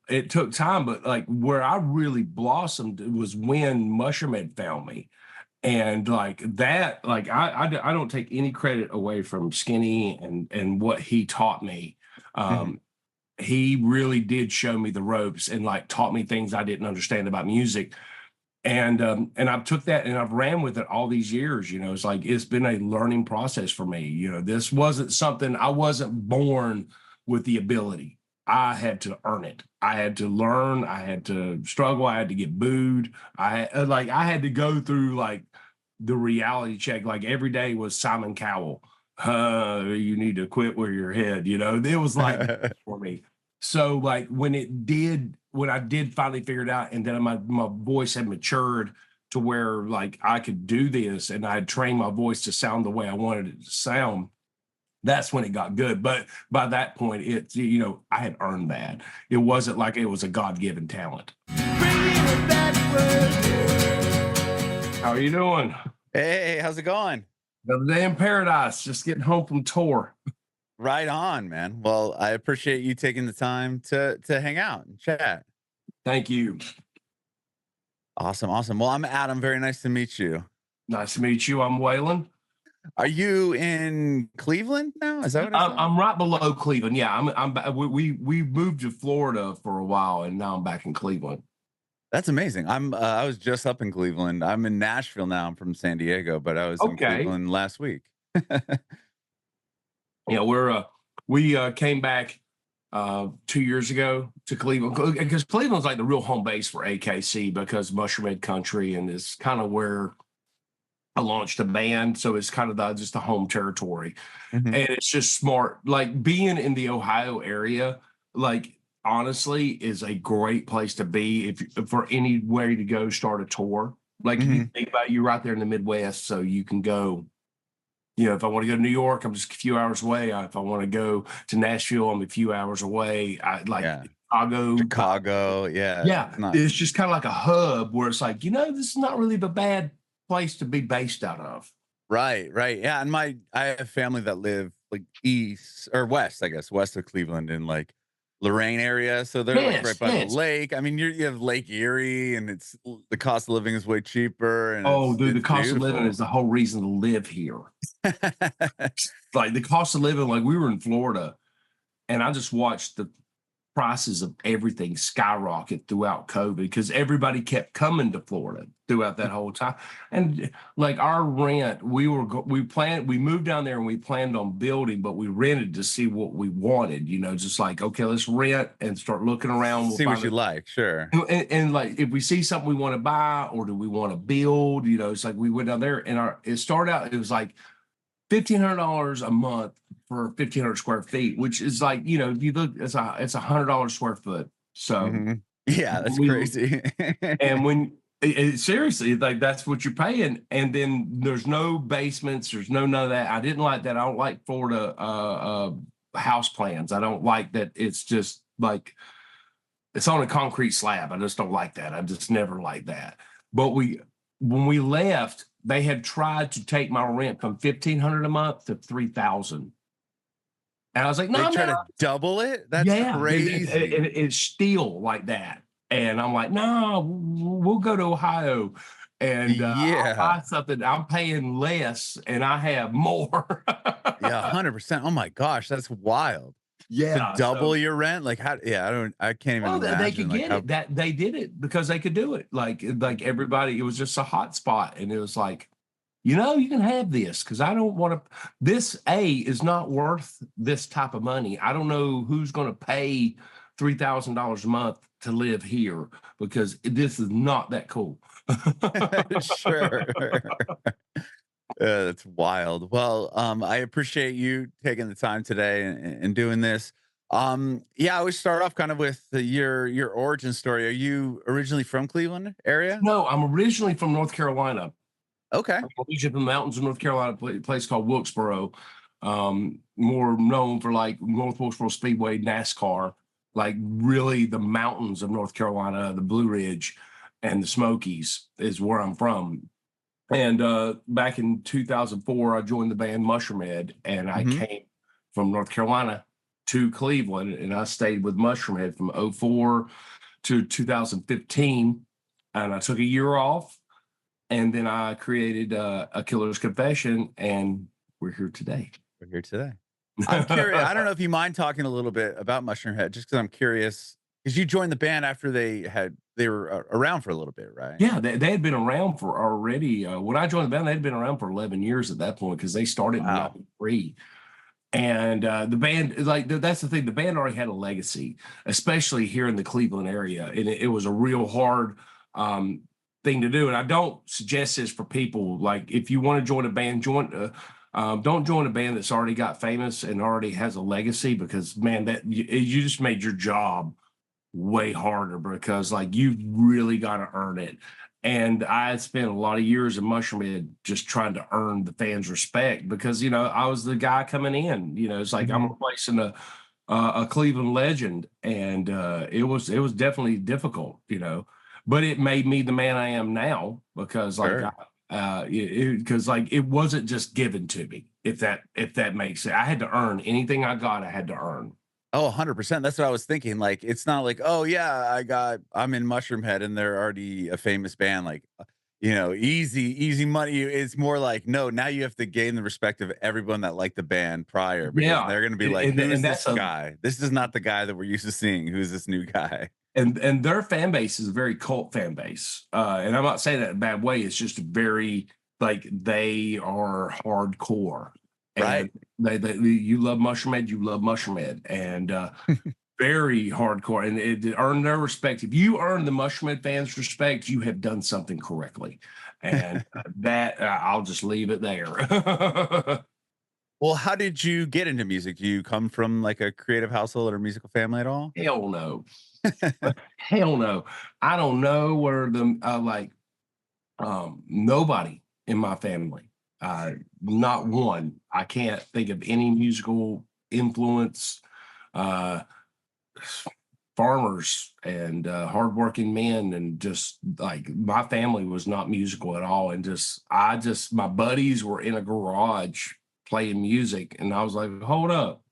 it took time, but like where I really blossomed was when Mushroomhead found me. And like that, like I don't take any credit away from Skinny and what he taught me. Mhm. Um, he really did show me the ropes and like taught me things I didn't understand about music. And I've took that and I've ran with it all these years. It's like it's been a learning process for me. This wasn't something I wasn't born with the ability. I had to earn it. I had to learn. I had to struggle. I had to get booed. I had to go through like the reality check. Like every day was Simon Cowell. You need to quit with your head. It was like for me. So like when I did finally figure it out, and then my voice had matured to where like I could do this, and I had trained my voice to sound the way I wanted it to sound. That's when it got good. But by that point, I had earned that. It wasn't like it was a God-given talent. Bringing it backwards. How are you doing? Hey, how's it going? Another day in paradise. Just getting home from tour. Right on, man. Well, I appreciate you taking the time to hang out and chat. Thank you. Awesome, awesome. Well, I'm Adam. Very nice to meet you. Nice to meet you. I'm Waylon. Are you in Cleveland now? Is that what I I'm, saw? I'm right below Cleveland. Yeah, we moved to Florida for a while, and now I'm back in Cleveland. That's amazing. I was just up in Cleveland. I'm in Nashville now. I'm from San Diego, but I was in Okay. Cleveland last week. Yeah, we came back 2 years ago to Cleveland because Cleveland's like the real home base for AKC because Mushroomhead Country, and it's kind of where I launched a band, so it's kind of just the home territory. Mhm. And it's just smart. Like being in the Ohio area, like honestly, is a great place to be if for any way to go start a tour. Like if you Mhm. think about it, you're right there in the Midwest, so you can go. If I want to go to New York, I'm just a few hours away. If I want to go to Nashville, I'm a few hours away. I like Yeah. Chicago. Chicago. Yeah. Yeah, It's not it's just kind of like a hub where it's like, this is not really a bad place to be based out of. right, right. Yeah. And I have family that live like east or west, I guess, west of Cleveland in like Lorraine area. So they're like Yes, right by the yes. lake. I mean, you have Lake Erie and the cost of living is way cheaper and Oh, it's dude, the it's cost of living is beautiful. the whole reason to live here. Like the cost of living, like we were in Florida and I just watched the prices of everything skyrocket throughout COVID because everybody kept coming to Florida throughout that whole time. And like our rent, we moved down there and we planned on building, but we rented to see what we wanted, just like, okay, let's rent and start looking around. We'll See what find you it. like, sure. And like if we see something we want to buy or do we want to build, it's like we went down there and it started out, it was like $1,500 a month for 1,500 square feet, which is like, if you look, it's $100 square foot. So Mhm. Yeah, that's we crazy. and when seriously, like that's what you're paying, and then there's no basements, there's no none of that. I didn't like that. I don't like Florida house plans. I don't like that. It's just like it's on a concrete slab. I just don't like that. I just never liked that. But when we left, they had tried to take my rent from 1,500 a month to 3,000. And I was like, They no, try man, to double it? That's yeah, crazy. it's still like that. And I'm like, no, we'll go to Ohio and I'll Yeah. buy something. I'm paying less and I have more. Yeah, 100%. Oh my gosh, that's wild. To Yeah. double So your rent? Like how I can't even well, they imagine could like get how it. That they did it because they could do it. Like everybody, it was just a hot spot, and it was like, you can have this because I don't want to. This is not worth this type of money. I don't know who's going to pay $3,000 a month to live here because this is not that cool. sure. That's wild. Well, I appreciate you taking the time today and doing this. Yeah, I always start off kind of with your origin story. Are you originally from Cleveland area? No, I'm originally from North Carolina. Okay. I'm originally from the mountains of North Carolina, a place called Wilkesboro. More known for like North Wilkesboro Speedway, NASCAR, like really the mountains of North Carolina, the Blue Ridge and the Smokies is where I'm from. And back in 2004, I joined the band Mushroomhead, and I Hmm. came from North Carolina. to Cleveland, and I stayed with Mushroomhead from '04 to 2015, and I took a year off, and then I created A Killer's Confession, and we're here today. We're here today. I'm curious. I don't know if you mind talking a little bit about Mushroomhead, just because I'm curious. Because you joined the band after they were around for a little bit, right? Yeah, they had been around for already. When I joined the band, they'd been around for 11 years at that point because they started in Wow. '93. And the band, like that's the thing, the band already had a legacy, especially here in the Cleveland area, and it was a real hard thing to do. And I don't suggest this for people, like if you want to join a band, don't join a band that's already got famous and already has a legacy, because man, that you just made your job way harder, because like you really got to earn it. And I had spent a lot of years in Mushroomhead just trying to earn the fans' respect, because I was the guy coming in. It's like I'm replacing a Cleveland legend, and it was definitely difficult. But it made me the man I am now, because like Sure. because like it wasn't just given to me. If that makes sense, I had to earn anything I got. I had to earn. Oh, 100%. That's what I was thinking. Like, it's not like, oh yeah, I'm in Mushroomhead and they're already a famous band. Like, easy money. It's more like, no, now you have to gain the respect of everyone that liked the band prior, because Yeah, they're going to be and, like, and, who is and this that's a guy? This is not the guy that we're used to seeing. Who's this new guy? and their fan base is a very cult fan base. And I'm not saying that in a bad way. It's just very, like, they are hardcore. Right. And you love Mushroomhead, you love Mushroomhead, and very hardcore. And it earned their respect. If you earn the Mushroomhead fans' respect, you have done something correctly. And that I'll just leave it there. Well, how did you get into music? Do you come from like a creative household or musical family at all? Hell no. Hell no. I don't know where nobody in my family, not one. I can't think of any musical influence. Uh, Farmers and hardworking men, and just like my family was not musical at all. And my buddies were in a garage playing music, and I was like, hold up,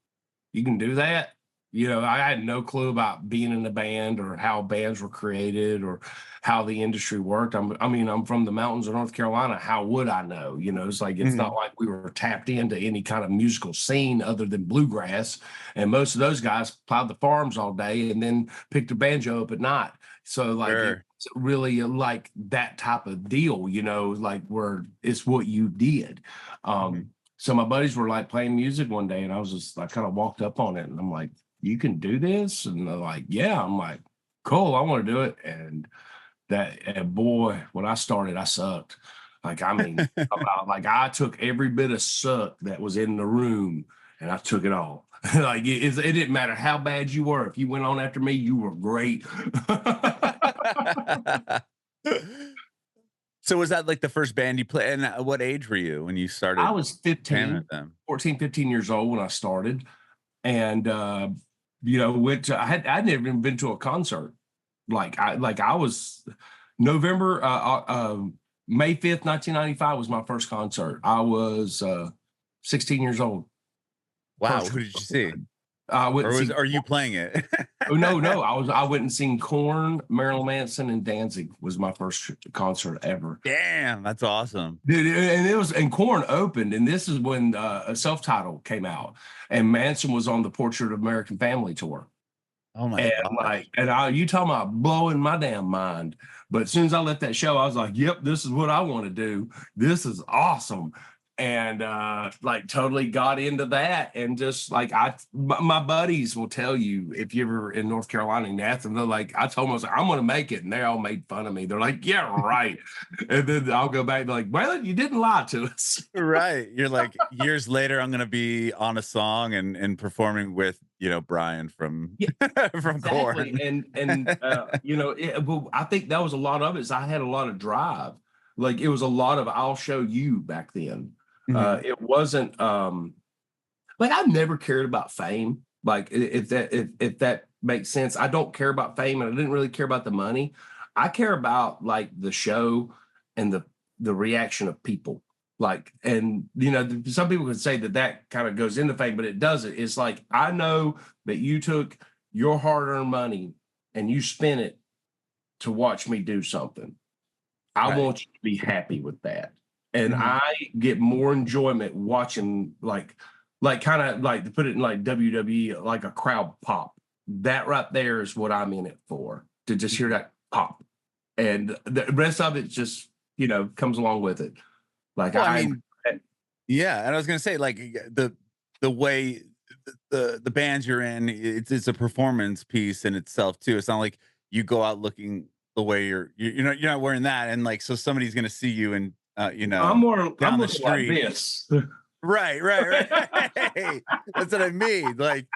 you can do that? I had no clue about being in a band or how bands were created or how the industry worked. I'm from the mountains of North Carolina. How would I know? It's like, it's not Mhm. like we were tapped into any kind of musical scene other than bluegrass. And most of those guys plowed the farms all day and then picked a banjo up at night. So like, Sure. it's really like that type of deal, like where it's what you did. Mhm. So my buddies were like playing music one day, and I kind of walked up on it, and I'm like, you can do this? And they're like, yeah. I'm like, cool, I want to do it. And boy, when I started, I sucked. Like, I mean, like I took every bit of suck that was in the room, and I took it all. Like it didn't matter how bad you were. If you went on after me, you were great. So was that like the first band you played? And what age were you when you I started was jamming 15, with them? 14, 15 years old when I started. And went to I'd never even been to a concert. I was November May 5th, 1995 was my first concert. I was 16 years old. Wow, First who did you see? I went and see Are you playing it? Oh no, I went and seen Korn, Marilyn Manson, and Danzig was my first concert ever. Damn, that's awesome. Dude, and Korn opened, and this is when a self-title came out, and Manson was on the Portrait of American Family tour. Oh my And gosh. you talking about blowing my damn mind. But as soon as I left that show, I was like, yep, this is what I want to do. This is awesome. And like totally got into that. And just like my buddies will tell you, if you're ever in North Carolina and ask them, they're like, I told them, I was like, I'm gonna make it. And they all made fun of me. They're like, yeah, right. And then I'll go back and be like, well, you didn't lie to us. Right. You're like, years later, I'm gonna be on a song and performing with, Brian from Yeah, from exactly. Corn. Well, I think that was a lot of it. Is I had a lot of drive. Like it was a lot of I'll show you back then. Mhm. It wasn't like I've never cared about fame. Like if that makes sense. I don't care about fame, and I didn't really care about the money. I care about like the show and the reaction of people. Like, and you know, some people could say that that kind of goes into fame, but it doesn't. It's like, I know that you took your hard-earned money and you spent it to watch me do something. I Right. want you to be happy with that. And Mhm. I get more enjoyment watching, like kind of like, to put it in like WWE, like a crowd pop. That right there is what I'm in it for, to just hear that pop. And the rest of it just, you know, comes along with it. Like Well, I I mean, yeah, and I was gonna say, like, the way the bands you're in, it's a performance piece in itself too. It's not like you go out looking the way you're not wearing that, and like so somebody's gonna see you and I'm down the looking like street. this. Right, right, right. That's what I mean. Like,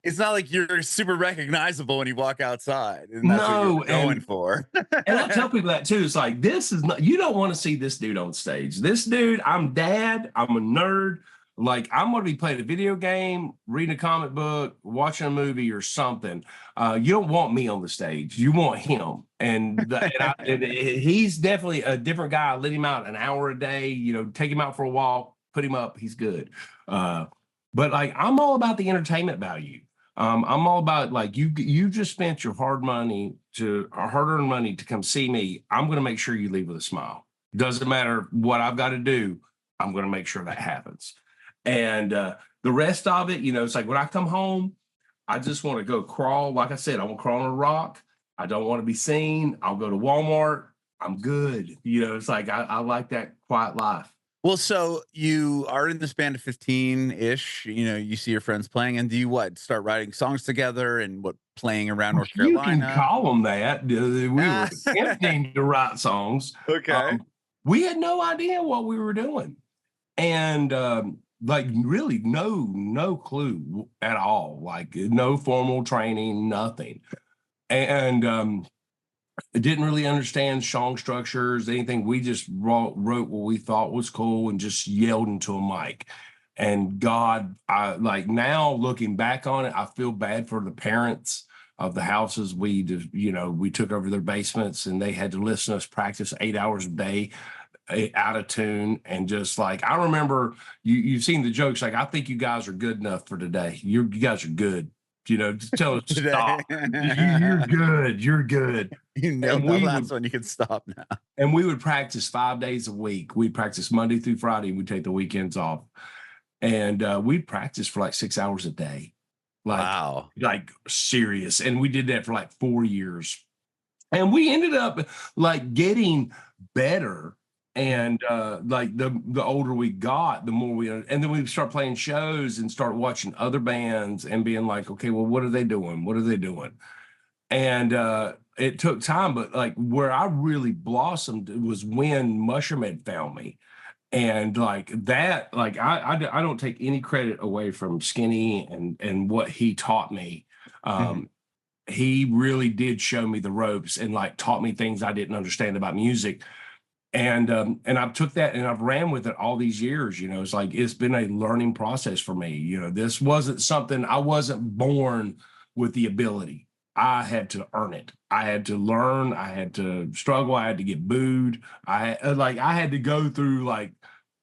it's not like you're super recognizable when you walk outside, and that's what you're No, going for. and I tell people that too. It's like, this is not, you don't want to see this dude on stage. This dude, I'm dad, I'm a nerd. Like, I'm going to be playing a video game, reading a comic book, watching a movie or something. You don't want me on the stage. You want him. And he's definitely a different guy. I let him out an hour a day, you know, take him out for a walk, put him up. He's good. Uh, but like, I'm all about the entertainment value. I'm all about, like, you just spent your hard-earned money to come see me. I'm going to make sure you leave with a smile. Doesn't matter what I've got to do. I'm going to make sure that happens. And the rest of it, you know, it's like when I come home, I just want to go crawl. Like I said, I want to crawl on a rock. I don't want to be seen. I'll go to Walmart. I'm good. You know, it's like I like that quiet life. Well, so you are in this band of 15-ish, you see your friends playing, and do you what, start writing songs together and what, playing around North You can Carolina? call them that. We were Ah, attempting to write songs. okay. We had no idea what we were doing, and like, really no clue at all. Like, no formal training, nothing, and didn't really understand song structures, anything. We just wrote what we thought was cool and just yelled into a mic. And God, I like, now looking back on it, I feel bad for the parents of the houses we took over their basements, and they had to listen to us practice 8 hours a day, out of tune. And just like, I remember, you've seen the jokes, like, I think you guys are good enough for today. You guys are good. You know, just tell us to Today. stop. You're good. You're good. You nailed And the we last would one, you can stop now. and we would practice 5 days a week. We'd practice Monday through Friday, and we'd take the weekends off. And we'd practice for like 6 hours a day, like Wow. like serious. And we did that for like 4 years. And we ended up like getting better. And like, the older we got, the more and then we start playing shows and start watching other bands and being like, okay, well, what are they doing? What are they doing? And it took time, but like, where I really blossomed was when Mushroomhead found me. And like that, like, I don't take any credit away from Skinny and what he taught me. Mhm. um he really did show me the ropes and like taught me things I didn't understand about music. And I've took that and I've ran with it all these years. You know, it's like, it's been a learning process for me. You know, this wasn't something, I wasn't born with the ability. I had to earn it. I had to learn. I had to struggle. I had to get booed. I had to go through like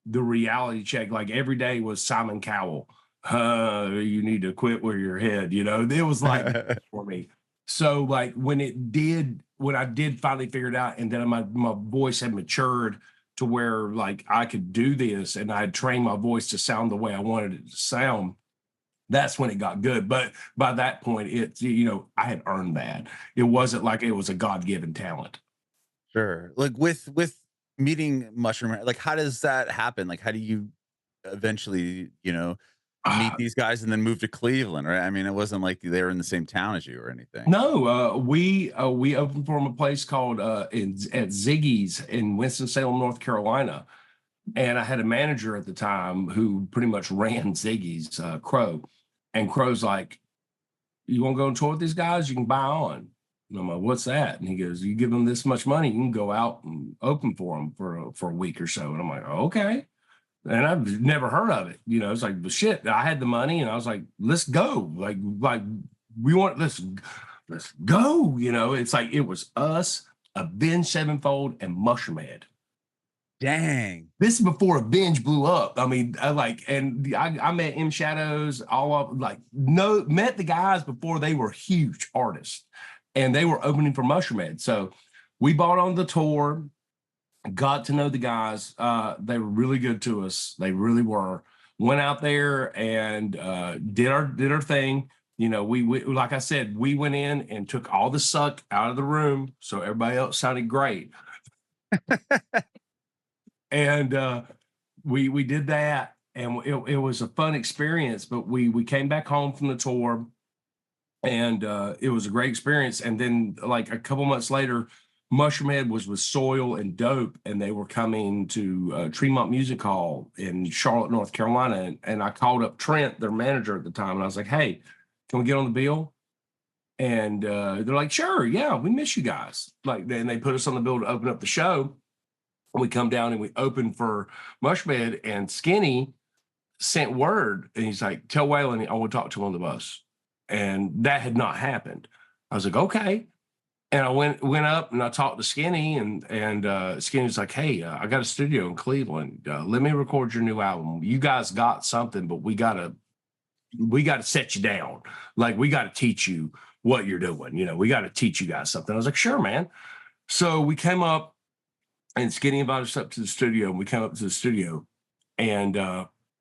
the reality check. Like, every day was Simon Cowell. You need to quit where your head. You know, it was like for me. So like, when I did finally figure it out, and then my voice had matured to where like I could do this, and I had trained my voice to sound the way I wanted it to sound, that's when it got good. But by that point, I had earned that. It wasn't like it was a God-given talent. Sure. Like, with meeting Mushroom, like, how does that happen? Like, how do you eventually, meet Uh, these guys and then move to Cleveland, right? I mean, it wasn't like they were in the same town as you or anything. no, we opened from a place called at Ziggy's in Winston-Salem, North Carolina. And I had a manager at the time who pretty much ran Ziggy's, Crow. And Crow's like, you want to go and tour with these guys? You can buy on. And I'm like, what's that? And he goes, you give them this much money, you can go out and open for them for a week or so. And I'm like, okay. And I've never heard of it. You know, it's like, but shit, I had the money, and I was like, let's go. Like let's go. You know, it's like, it was us, Avenged Sevenfold, and Mushroomhead. Dang. This is before a binge blew up. I mean, I met M Shadows, all of like met the guys before they were huge artists, and they were opening for Mushroomhead. So we bought on the tour, got to know the guys. They were really good to us. They really were. Went out there and did our thing. You know, we like I said, we went in and took all the suck out of the room, so everybody else sounded great. And we did that, and it was a fun experience. But we came back home from the tour, and it was a great experience. And then, like a couple months later, Mushroomhead was with Soil and Dope, and they were coming to Tremont Music Hall in Charlotte, North Carolina. And I called up Trent, their manager at the time, and I was like, "Hey, can we get on the bill?" And they're like, "Sure, yeah, we miss you guys." Like, then they put us on the bill to open up the show. We come down and we open for Mushroomhead, and Skinny sent word, and he's like, "Tell Waylon I want to talk to him on the bus." And that had not happened. I was like, "Okay." And I went up and I talked to Skinny, and Skinny was like, "Hey, I got a studio in Cleveland. Let me record your new album. You guys got something, but we gotta set you down. Like, we got to teach you what you're doing. You know, we got to teach you guys something." I was like, "Sure, man." So we came up, and Skinny invited us up to the studio, and we came up to the studio, and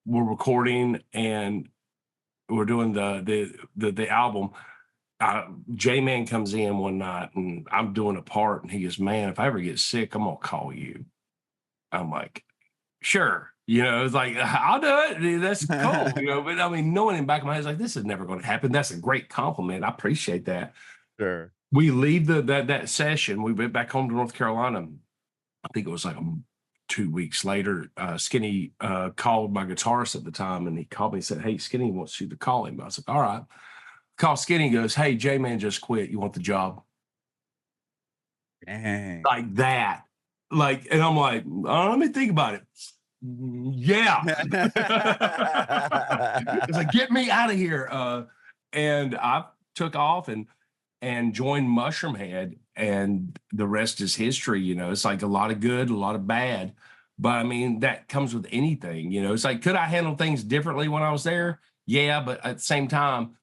we're recording, and we're doing the album. J-Man comes in one night, and I'm doing a part, and he goes, "Man, if I ever get sick, I'm gonna call you." I'm like, "Sure." You know, it's like, "I'll do it. That's cool." You know, but I mean, knowing in the back of my head, is like, this is never going to happen. That's a great compliment. I appreciate that. Sure. We leave that session. We went back home to North Carolina. I think it was like 2 weeks later. Skinny called my guitarist at the time, and he called me and said, "Hey, Skinny wants you to call him." I was like, "All right." Call Skinny, goes, "Hey, J-Man just quit. You want the job?" Dang. Like that. Like, and I'm like, let me think about it. Yeah. It's like, "Get me out of here." And I took off and joined Mushroomhead, and the rest is history. You know, it's like a lot of good, a lot of bad. But I mean, that comes with anything. You know, it's like, could I handle things differently when I was there? Yeah, but at the same time,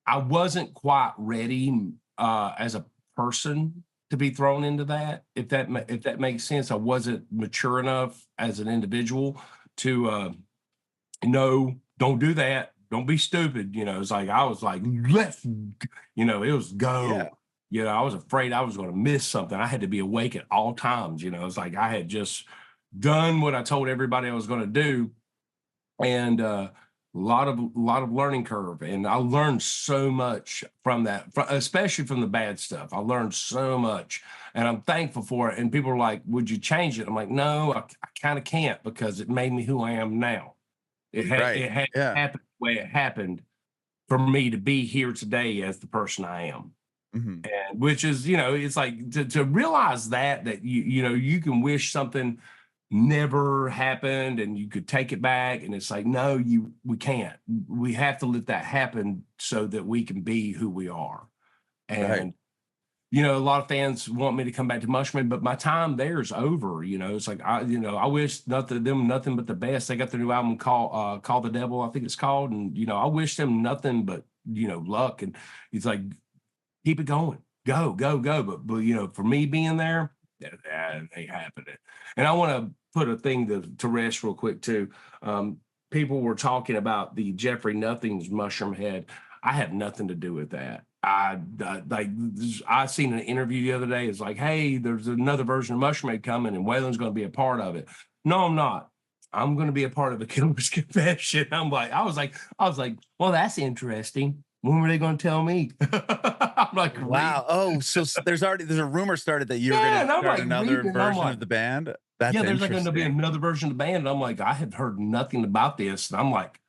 I wasn't quite ready as a person to be thrown into that. If that makes sense, I wasn't mature enough as an individual to no, don't do that. Don't be stupid. You know, it's like, I was like, let's, you know, it was go. Yeah. You know, I was afraid I was going to miss something. I had to be awake at all times. You know, it's like I had just done what I told everybody I was going to do, and a lot of learning curve. And I learned so much from that, especially from the bad stuff. I learned so much, and I'm thankful for it. And people are like, "Would you change it?" I'm like, "No, I kind of can't, because it made me who I am now. It had Yeah. happened the way it happened for me to be here today as the person I am." Mhm. And which is, you know, it's like to realize that you know, you can wish something never happened and you could take it back, and it's like, no, we can't. We have to let that happen so that we can be who we are. Right. And you know, a lot of fans want me to come back to Mushroom, but my time there is over. You know, it's like, I wish nothing but the best. They got their new album called Call the Devil, I think it's called. And, you know, I wish them nothing but, you know, luck. And it's like, keep it going. Go, go, go. But you know, for me being there, that ain't happening. And I want to put a thing to rest real quick too. People were talking about the Jeffrey Nothing's Mushroomhead. I have nothing to do with that. I seen an interview the other day. It's like, "Hey, there's another version of Mushroomhead coming, and Waylon's going to be a part of it." No, I'm not. I'm going to be a part of a Killer's Confession. I was like, well, that's interesting. When were they going to tell me? I'm like, Wow. Oh, so there's a rumor started that you were going to start another version of the band. That's yeah, there's like going to be interesting. another version of the band. And I'm like, I have heard nothing about this. And I'm like,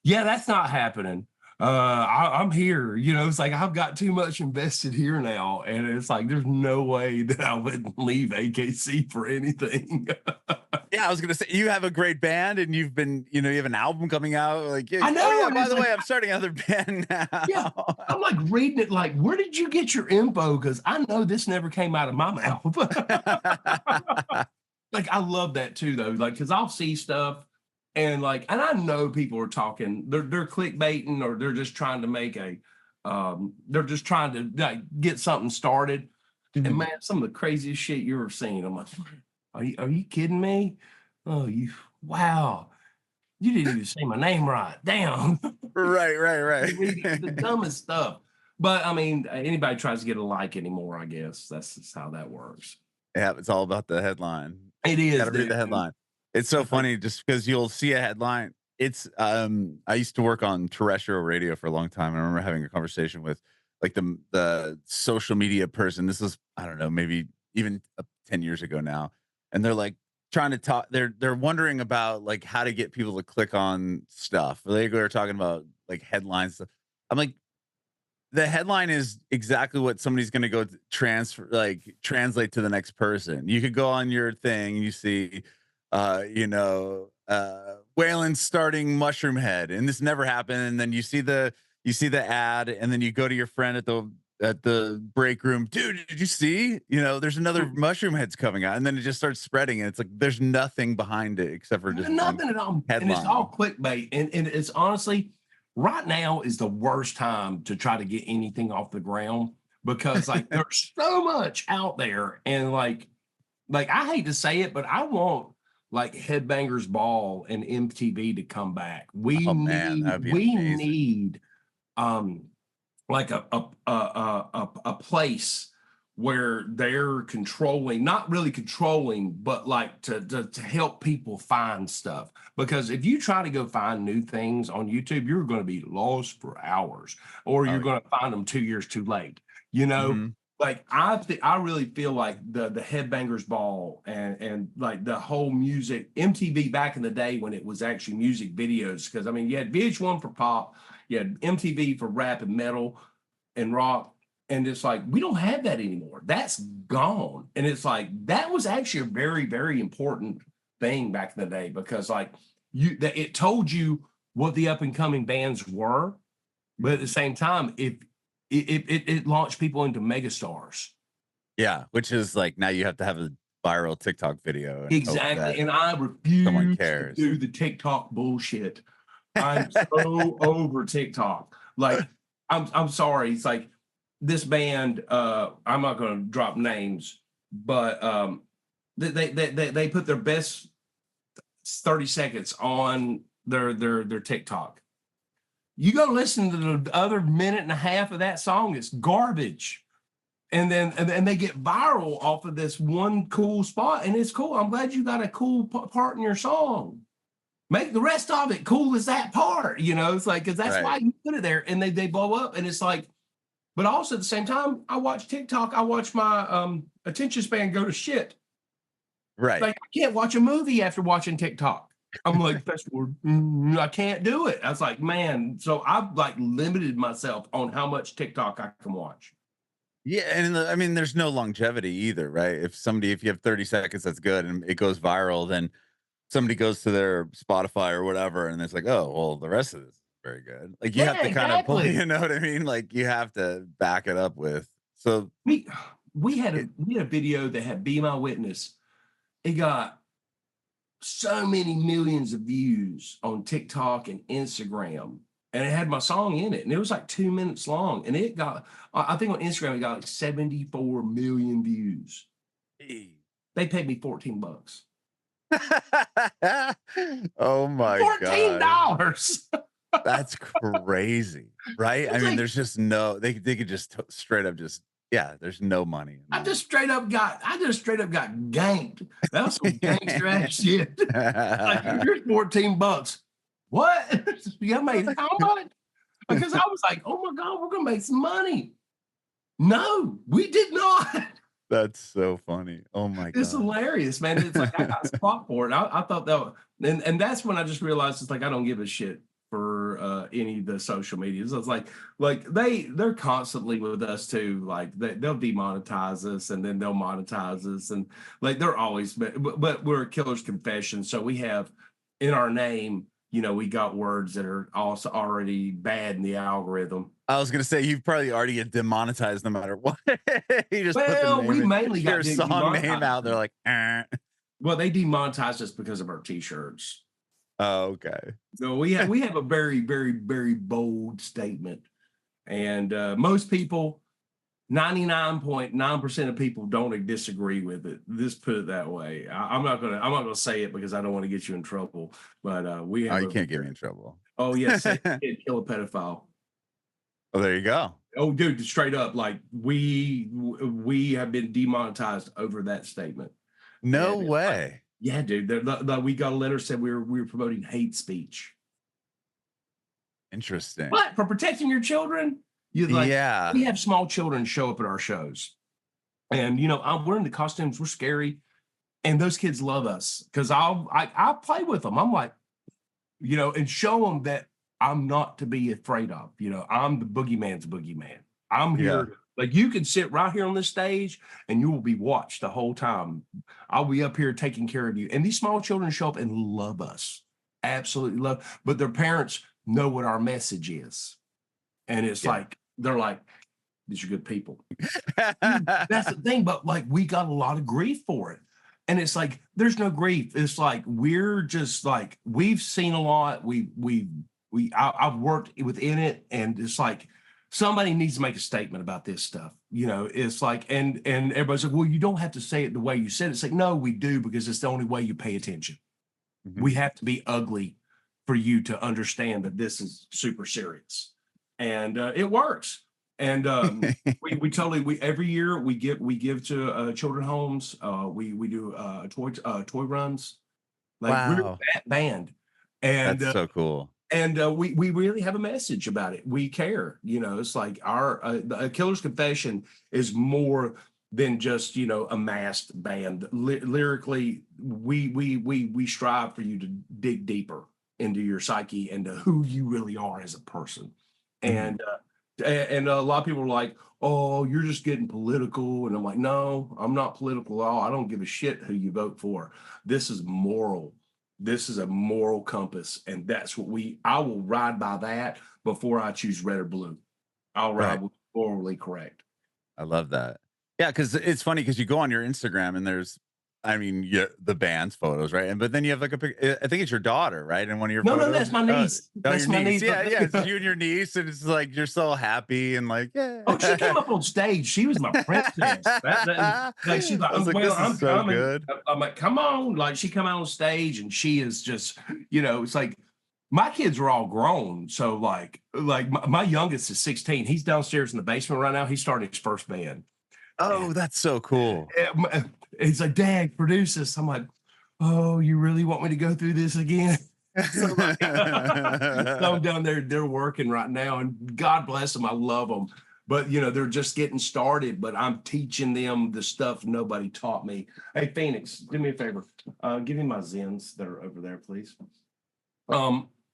yeah, that's not happening. I'm here. You know, it's like, I've got too much invested here now. And it's like, there's no way that I would leave AKC for anything. Yeah, I was gonna say, you have a great band, and you've been, you know, you have an album coming out. Like, I know. oh yeah, And by it's the like, way, I'm starting another band yeah, now. I'm like reading it, like, where did you get your info? Because I know this never came out of my mouth. like I love that too though, like because I'll see stuff and like, and I know people are talking, they're clickbaiting or they're just trying to make they're just trying to like get something started. And Mhm. man, some of the craziest shit you ever seen. I'm like, are you kidding me? Oh, wow, you didn't even say my name right. Damn. Right, right, You read the right. dumbest stuff. But I mean, anybody tries to get a like anymore, I guess that's just how that works. Yeah, it's all about the headline. It is, Gotta read dude. the headline. It's so It's like, funny just because you'll see a headline. It's I used to work on terrestrial radio for a long time. I remember having a conversation with like the social media person. This was, I don't know, maybe even 10 years ago now. And they're like trying to talk, they're wondering about like how to get people to click on stuff. They're talking about like headlines. I'm like, the headline is exactly what somebody's going to go transfer, like translate to the next person. You could go on your thing, you see, Waylon starting Mushroomhead, and this never happened. And then you see the ad, and then you go to your friend at the break room, dude. Did you see? There's another Mushroomhead's coming out, and then it just starts spreading, and it's like there's nothing behind it except for just being nothing at all. And it's headline. all clickbait. And it's honestly, right now is the worst time to try to get anything off the ground because like there's so much out there. And like I hate to say it, but I want like Headbangers Ball and MTV to come back. Oh man, that would be We amazing. need um like a place where they're controlling, not really controlling, but like to help people find stuff. Because if you try to go find new things on YouTube, you're going to be lost for hours, or you're Oh going to find them 2 years too late. You know, yeah. like I really feel like the Headbangers Ball and like the whole music MTV back in the day when it was actually music videos. Because I mean, you had VH1 for pop, you had MTV for rap and metal and rock. And it's like, we don't have that anymore. That's gone. And it's like, that was actually a very, very important thing back in the day because like it told you what the up and coming bands were. But at the Mhm. same time, it launched people into megastars. Yeah, which is like now you have to have a viral TikTok video and hope Exactly. that And I someone refuse to cares. do the TikTok bullshit. I'm so over TikTok. Like, I'm sorry. It's like this band, I'm not gonna drop names, but they put their best 30 seconds on their TikTok. You go listen to the other minute and a half of that song, it's garbage. And then they get viral off of this one cool spot, and it's cool. I'm glad you got a cool part in your song. Make the rest of it cool as that part. It's like because that's Right. why you put it there, and they blow up, and it's like. But also at the same time, I watch TikTok. I watch my attention span go to shit. Right. Like I can't watch a movie after watching TikTok. I'm like, that's word. I can't do it. I was like, man. So I've like limited myself on how much TikTok I can watch. Yeah, and I mean, there's no longevity either, right? If you have 30 seconds, that's good, and it goes viral, then somebody goes to their Spotify or whatever, and it's like, oh, well, the rest of this is very good. Like you have Yeah, to kind of pull, exactly. you know what I mean? Like you have to back it up with. So We we had a it, we had a video that had "Be My Witness." It got so many millions of views on TikTok and Instagram, and it had my song in it, and it was like 2 minutes long, and it got I think on Instagram it got like 74 million views. They paid me $14. oh my god. $14. That's crazy, right? I It's mean, like there's just no they could just straight up just yeah, there's no money in that. I just straight up got ganked. That was some gangster ass shit. Like here's $14. What? You made how much? Because I was like, oh my God, we're gonna make some money. No, we did not. That's so funny. Oh my It's god. hilarious, man. It's like I got spot for it. I thought that and that's when I just realized it's like I don't give a shit for any of the social medias. It's like they're constantly with us too. Like they'll demonetize us and then they'll monetize us and like they're always but we're a killer's confession. So we have in our name, we got words that are also already bad in the algorithm. I was gonna say you probably already get demonetized no matter what. You just put the Well, we name in mainly your got song name demonetized. out. They're like, eh. Well, they demonetized us because of our t-shirts. Oh, okay. So we have a very, very, very bold statement. And most people, 99.9% of people don't disagree with it. Just put it that way. I'm not gonna say it because I don't want to get you in trouble. But we Oh, have you can't get me in trouble. oh yes, say kid kill a pedophile. Oh, there you go. Oh, dude, straight up, like we have been demonetized over that statement. No And way. yeah, dude. We got a letter said we were promoting hate speech. Interesting. But for protecting your children, you like Yeah. we have small children show up at our shows, and we're in the costumes, we're scary, and those kids love us because I play with them. I'm like, and show them that I'm not to be afraid of. I'm the boogeyman's boogeyman. I'm Yeah. here. Like you can sit right here on this stage and you will be watched the whole time. I'll be up here taking care of you. And these small children show up and love us. Absolutely love. But their parents know what our message is. And it's like, they're like, these are good people. That's the thing. But like, we got a lot of grief for it. And it's like, there's no grief. It's like, we're just like, we've seen a lot. I've worked within it. And it's like, somebody needs to make a statement about this stuff. It's like, and everybody's like, well, you don't have to say it the way you said it. It's like, no, we do, because it's the only way you pay attention. Mm-hmm. We have to be ugly for you to understand that this is super serious. And it works. And we every year we give to children's homes. We do toy runs. Like we're that band. And that's so cool. And we really have a message about it. We care. It's like our A Killer's Confession is more than just a masked band. Lyrically, we strive for you to dig deeper into your psyche and to who you really are as a person. Mm-hmm. And a lot of people are like, oh, you're just getting political. And I'm like, no, I'm not political at all. I don't give a shit who you vote for. This is moral. This is a moral compass. And that's what I will ride by that before I choose red or blue. I'll ride with morally correct. I love that. Yeah, because it's funny because you go on your Instagram and there's, the band's photos, right? But then you have like a picture. I think it's your daughter, right? And one of your photos. No, that's my niece. That's my niece. Yeah, it's you and your niece, and it's like you're so happy and like, yeah. Oh, she came up on stage. She was my princess. Like she's like, I'm coming. Good. I'm like, come on! Like she come out on stage, and she is just, it's like my kids are all grown. So like my youngest is 16. He's downstairs in the basement right now. He's starting his first band. Oh, that's so cool. He's like, Dad, produce this. I'm like, oh, you really want me to go through this again? So I'm down there, they're working right now, and God bless them. I love them. But, they're just getting started, but I'm teaching them the stuff nobody taught me. Hey, Phoenix, do me a favor. Give me my Zens that are over there, please.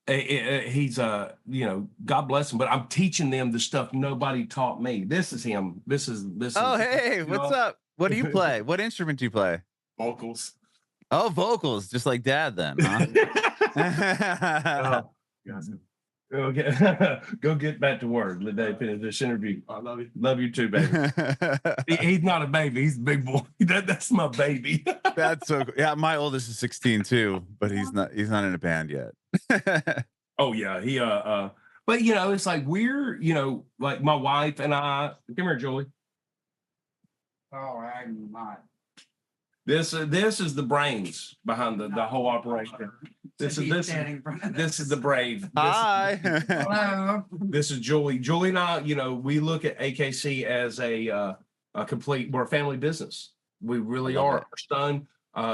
He's God bless him, but I'm teaching them the stuff nobody taught me. This is him. This is oh, hey, what's up? What do you play? What instrument do you play? Vocals. Oh, vocals, just like Dad then, huh? Okay. Go get back to work. Let that finish this interview. I love you. Love you too, baby. He's not a baby. He's a big boy. That's my baby. That's so cool. Yeah, my oldest is 16 too, but he's not in a band yet. Oh yeah, he but it's like we're like my wife and I. Come here, Julie. Oh, I'm not. This is the brains behind the whole operation. This is the brave. Hi. Hello. This is Julie. Julie and I, we look at AKC as a complete. We're a family business. We really are. Our son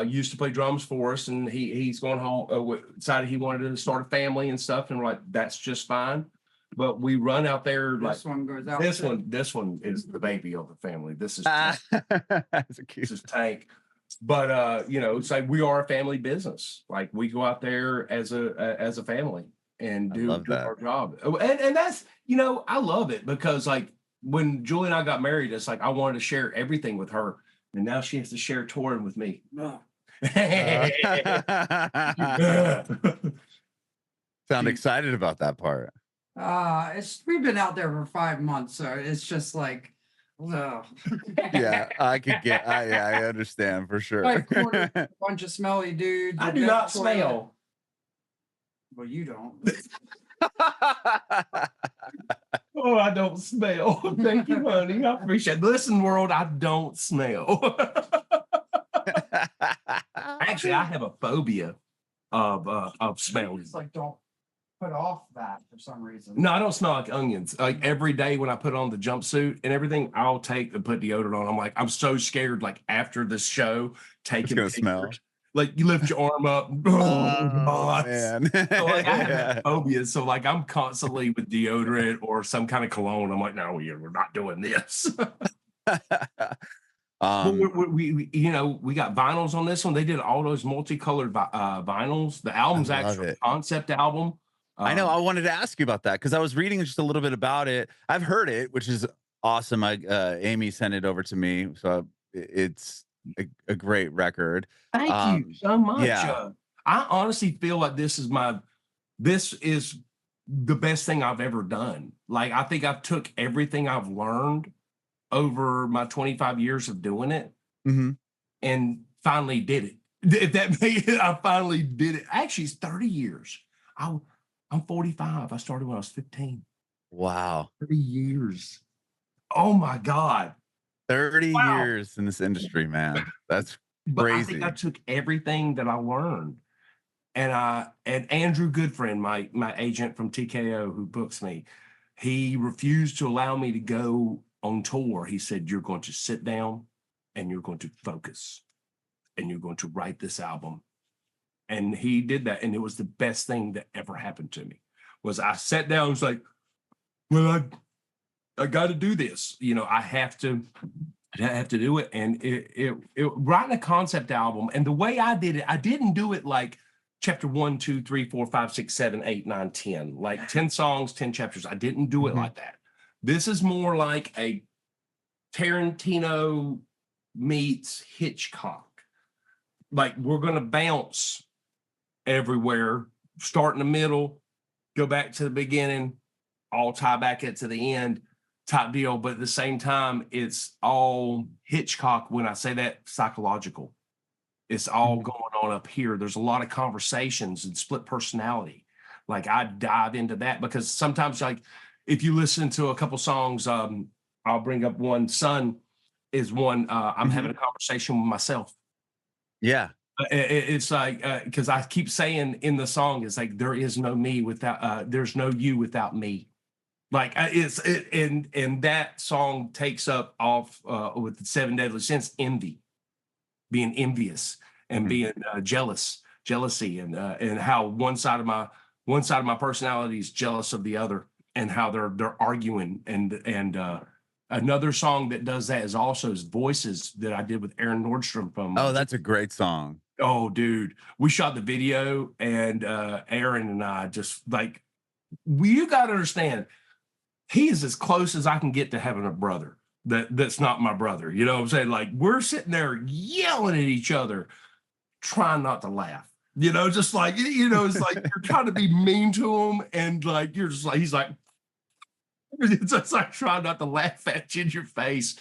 used to play drums for us, and he's going home. Decided he wanted to start a family and stuff, and we're like, that's just fine. But we run out there like this one goes out. This one is the baby of the family. This is this is Tank. But it's like we are a family business. Like we go out there as a family and do our job. And that's I love it because like when Julie and I got married, it's like I wanted to share everything with her, and now she has to share touring with me. Sound excited about that part. We've been out there for 5 months, so it's just like No. Yeah, I could get. Yeah, I understand for sure. Like quarter bunch of smelly dudes. I with do no not toilet. smell. Well, you don't. Oh, I don't smell. Thank you, honey. I appreciate it. Listen, world, I don't smell. Actually, I have a phobia of smelling. Just like don't put off that for some reason. No, I don't smell like onions. Like every day when I put on the jumpsuit and everything, I'll take and put deodorant on. I'm like, I'm so scared. Like after the show, taking gonna pictures. smell. Like you lift your arm up. Oh, God. Man. So like I have that phobia. So like I'm constantly with deodorant or some kind of cologne. I'm like, no, we're not doing this. Well, we you know, we got vinyls on this one. They did all those multicolored vinyls. The album's I love actually it. a concept album. I know. I wanted to ask you about that because I was reading just a little bit about it. I've heard it, which is awesome. Amy sent it over to me, so it's a great record. Thank you so much. Yeah. I honestly feel like this is the best thing I've ever done. Like I think I've took everything I've learned over my 25 years of doing it Mhm. and finally did it. If that made it, I finally did it. Actually, it's 30 years. I'm 45. I started when I was 15. Wow. 30 years. Oh my God. 30 Wow. years in this industry, man. That's But I crazy. think I took everything that I learned. And Andrew Goodfriend, my agent from TKO who books me, he refused to allow me to go on tour. He said, you're going to sit down and you're going to focus and you're going to write this album. And he did that. And it was the best thing that ever happened to me. Was I sat down and was like, well, I got to do this. You know, I have to do it. And it writing a concept album. And the way I did it, I didn't do it like chapter 1, 2, 3, 4, 5, 6, 7, 8, 9, 10, like 10 songs, 10 chapters. I didn't do it like that. This is more like a Tarantino meets Hitchcock. Like we're going to bounce everywhere, start in the middle, go back to the beginning, all tie back into the end type deal. But at the same time, it's all Hitchcock. When I say that, psychological. It's all going on up here. There's a lot of conversations and split personality. Like I dive into that because sometimes, like if you listen to a couple songs, I'll bring up one. Sun is one. I'm having a conversation with myself. Yeah. It's like because I keep saying in the song, it's like there is no me without. There's no you without me. Like and that song takes up off with the 7 deadly sins, envy, being envious and being jealousy, and how one side of my personality is jealous of the other, and how they're arguing. And another song that does that is also Voices that I did with Aaron Nordstrom from. Oh, that's a great song. Oh, dude, we shot the video, and Aaron and I just like, you got to understand, he is as close as I can get to having a brother that's not my brother. You know what I'm saying? Like we're sitting there yelling at each other, trying not to laugh. You know, just like, you know, it's like you're trying to be mean to him, and like you're just like, he's like, it's just like trying not to laugh at you in your face.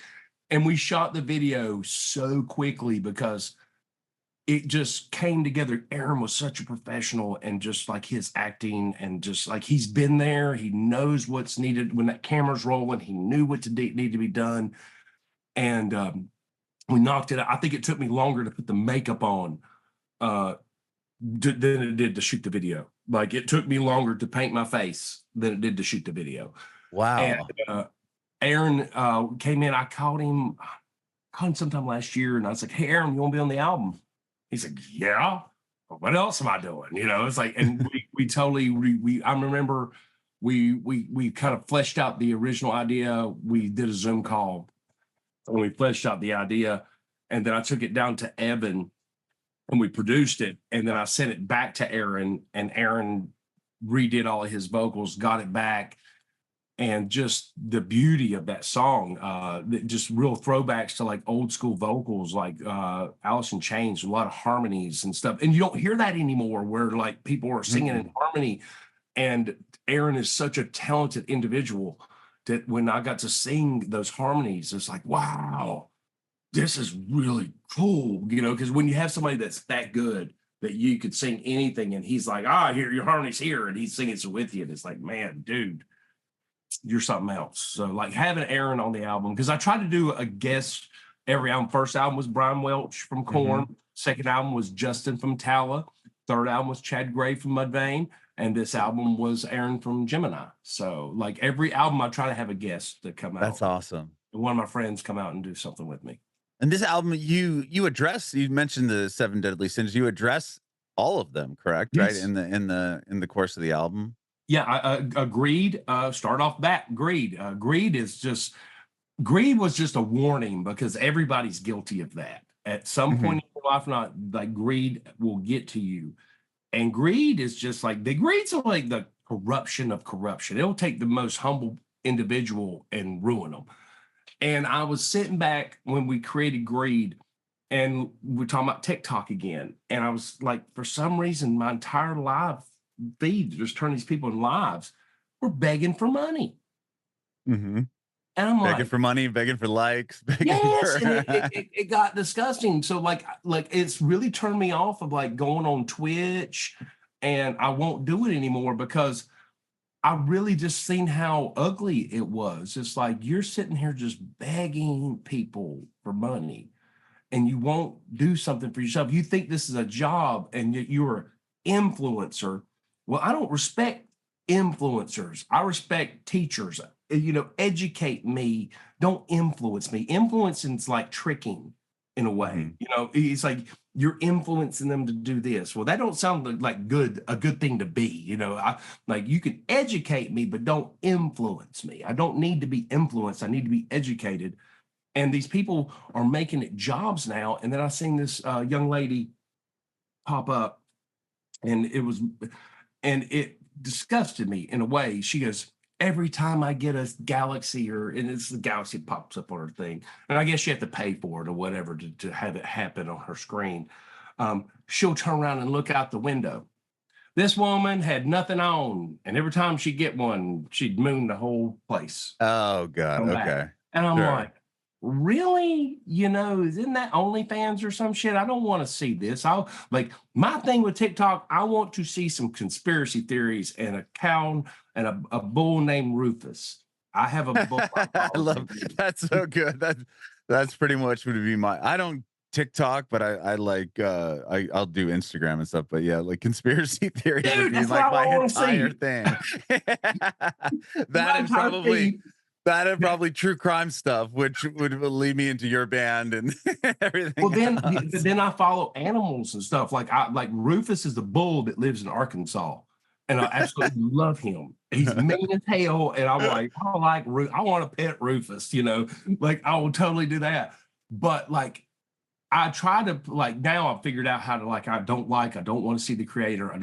And we shot the video so quickly because it just came together. Aaron was such a professional, and just like his acting, and just like he's been there, he knows what's needed when that camera's rolling. He knew what to need to be done, and we knocked it out. I think it took me longer to put the makeup on than it did to shoot the video. Like it took me longer to paint my face than it did to shoot the video. Wow. And Aaron came in. I called him sometime last year, and I was like, "Hey, Aaron, you want to be on the album?" He's like, "Yeah. What else am I doing?" You know, it's like, and we totally I remember we kind of fleshed out the original idea. We did a Zoom call and we fleshed out the idea, and then I took it down to Evan and we produced it, and then I sent it back to Aaron, and Aaron redid all of his vocals, got it back. And just the beauty of that song, just real throwbacks to like old school vocals, like Alice in Chains, a lot of harmonies and stuff. And you don't hear that anymore, where like people are singing in harmony. And Aaron is such a talented individual that when I got to sing those harmonies, it's like, wow, this is really cool, you know, because when you have somebody that's that good that you could sing anything and he's like, here, your harmony's here, and he's singing it with you, and it's like, man, dude, you're something else. So like having Aaron on the album, because I tried to do a guest every album. First album was Brian Welch from Korn. Second album was Justin from Tala. Third album was Chad Gray from Mudvayne. And this album was Aaron from Gemini. So like every album, I try to have a guest that come out. That's awesome. And one of my friends come out and do something with me. And this album, you mentioned the 7 Deadly Sins. You address all of them, correct? Yes. Right, in the course of the album. Yeah, I agreed. Start off that greed. Greed was just a warning because everybody's guilty of that. At some point in your life, not like greed will get to you. And greed is just like greed's like the corruption of corruption. It'll take the most humble individual and ruin them. And I was sitting back when we created Greed, and we're talking about TikTok again. And I was like, for some reason, my entire live feed just turn these people in lives. We're begging for money. And I'm begging like, for money, begging for likes. Yes, and it got disgusting. So like it's really turned me off of like going on Twitch, and I won't do it anymore because I really just seen how ugly it was. It's like you're sitting here just begging people for money, and you won't do something for yourself. You think this is a job, and you're an influencer. Well, I don't respect influencers. I respect teachers. You know, educate me. Don't influence me. Influencing's like tricking in a way. You know, it's like you're influencing them to do this. Well, that don't sound like a good thing to be. You know, like you can educate me, but don't influence me. I don't need to be influenced. I need to be educated. And these people are making it jobs now. And then I seen this young lady pop up, and it disgusted me in a way. She goes, every time I get a galaxy, and it's the galaxy pops up on her thing, and I guess you have to pay for it or whatever to have it happen on her screen. She'll turn around and look out the window. This woman had nothing on, and every time she'd get one, she'd moon the whole place. Oh God, okay. And I'm like, really? You know, isn't that OnlyFans or some shit? I don't want to see this. My thing with TikTok, I want to see some conspiracy theories and a cow and a bull named Rufus. I have a bull. I love that's so good. That's pretty much would be I don't TikTok, but I like I'll do Instagram and stuff. But yeah, like conspiracy theories would be like my entire thing. That and probably true crime stuff, which would lead me into your band and everything. Well, then I follow animals and stuff. Like Rufus is the bull that lives in Arkansas, and I absolutely love him. He's mean as hell, and I'm like, I want to pet Rufus. You know, like I will totally do that. But like, I try to now I've figured out how to I don't want to see the creator.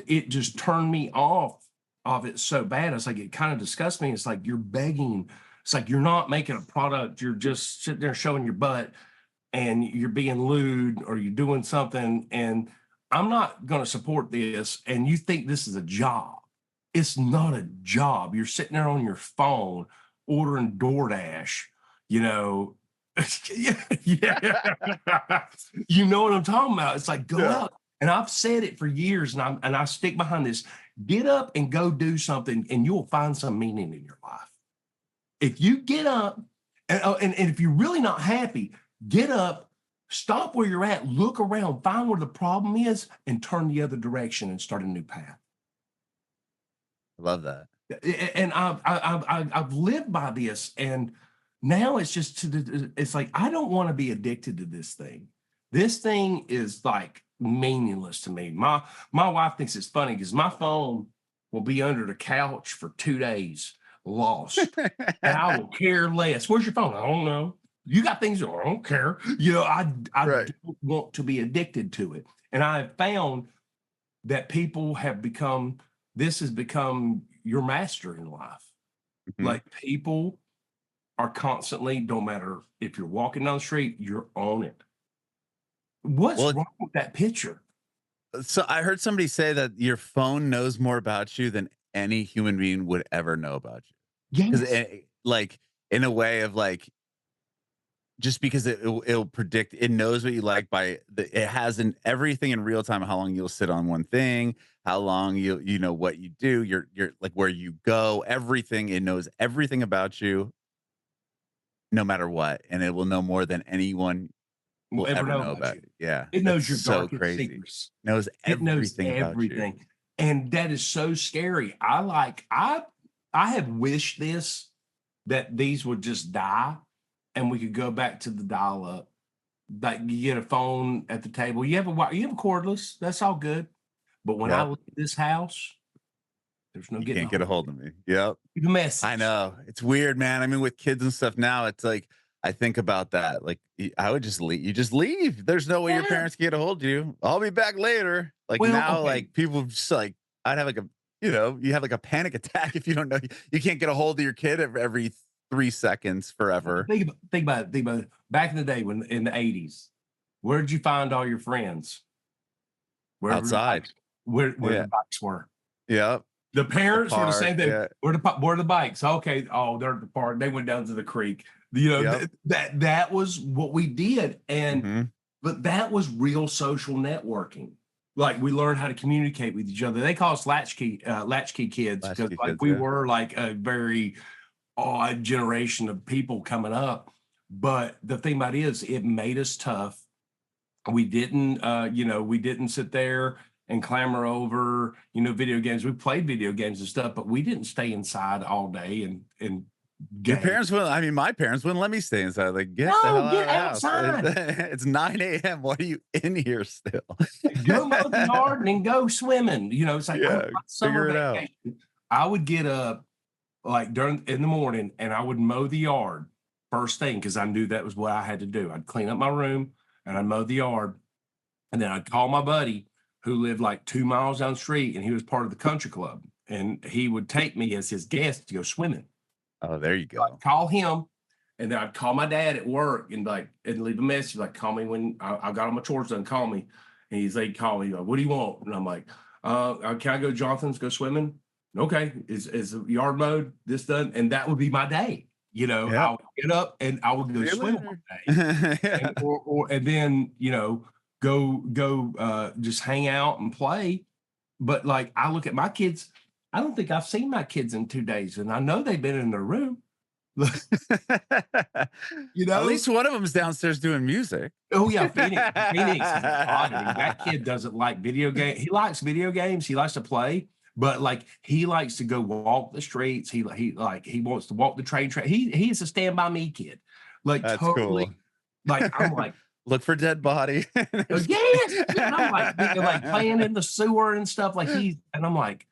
It just turned me off of it so bad. It's like it kind of disgusts me. It's like you're begging. It's like you're not making a product. You're just sitting there showing your butt, and you're being lewd or you're doing something. And I'm not going to support this. And you think this is a job? It's not a job. You're sitting there on your phone ordering DoorDash. You know. Yeah. You know what I'm talking about. It's like go out. And I've said it for years, and I stick behind this. Get up and go do something, and you'll find some meaning in your life. If you get up, and if you're really not happy, get up, stop where you're at, look around, find where the problem is, and turn the other direction and start a new path. I love that. And I've lived by this, and now it's just it's like I don't want to be addicted to this thing. This thing is like meaningless to me. My wife thinks it's funny because my phone will be under the couch for 2 days lost, and I will care less. Where's your phone? I don't know. You got things. I don't care. You know, I don't want to be addicted to it. And I have found that people have become. This has become your master in life. Like people are constantly. Don't matter if you're walking down the street, you're on it. What's wrong with that picture? So I heard somebody say that your phone knows more about you than any human being would ever know about you. because Yes. like in a way of like just because it'll predict, it knows what you like by it has in everything in real time, how long you'll sit on one thing, how long you know what you do, you're like where you go, everything. It knows everything about you no matter what, and it will know more than anyone Will will ever ever know know about about you. it. Yeah, It that's knows your so darkest crazy. secrets. Knows It knows everything about you. everything. And that is so scary. I have wished that these would just die and we could go back to the dial up. Like you get a phone at the table. You have a cordless. That's all good. But when I Yep. leave this house, there's no You getting a can't get a hold of hold me. of me. Yep. Leave a I message. know. It's weird, man. I mean, with kids and stuff now, it's like I think about that. Like I would just leave. You just leave. There's no way your Yeah. parents can get a hold of you. I'll be back later. Like Well, now, okay. like people just like I'd have like a you have like a panic attack if you don't know you can't get a hold of your kid every 3 seconds forever. Think about it. Back in the day when in the 80s, where did you find all your friends? Wherever the Outside. bikes, where Yeah. the bikes were. Yep. The The parents were the park. same thing. Yeah. Where are the bikes? Okay. Oh, they're at the park. They went down to the creek. You know, Yep. that was what we did. And Hmm. but that was real social networking. Like we learned how to communicate with each other. They call us latchkey kids because Latchkey like kids. we Yeah. were like a very odd generation of people coming up. But the thing about it is it made us tough. We didn't sit there and clamor over, video games. We played video games and stuff, but we didn't stay inside all day and Your game. parents wouldn't. I mean, my parents wouldn't let me stay inside. Like, get the No, hell out of get the house. outside. It's 9 a.m. Why are you in here still? Go mow the yard and then go swimming. It's like I'm Yeah, on summer figure it out. vacation. I would get up like in the morning and I would mow the yard first thing because I knew that was what I had to do. I'd clean up my room and I'd mow the yard. And then I'd call my buddy who lived like 2 miles down the street and he was part of the country club. And he would take me as his guest to go swimming. Oh, there you go. Call him, and then I'd call my dad at work and leave a message like, call me when I got all my chores done. Call me, and he's like, call me. Like, what do you want? And I'm like, can I go to Jonathan's go swimming? Okay, is the yard mowed? This done, and that would be my day. Yeah. I would get up and I would go See you swim later. all day, Yeah. and then go just hang out and play. But like I look at my kids, I don't think I've seen my kids in 2 days, and I know they've been in their room. At least one of them's downstairs doing music. Oh yeah, Phoenix is an oddity. That kid doesn't like video game. He likes video games. He likes to play, but like he likes to go walk the streets. He wants to walk the train track. He is a stand by me kid. Like That's totally. cool. Like I'm like, Look for dead body. yes. And I'm like playing in the sewer and stuff. And I'm like,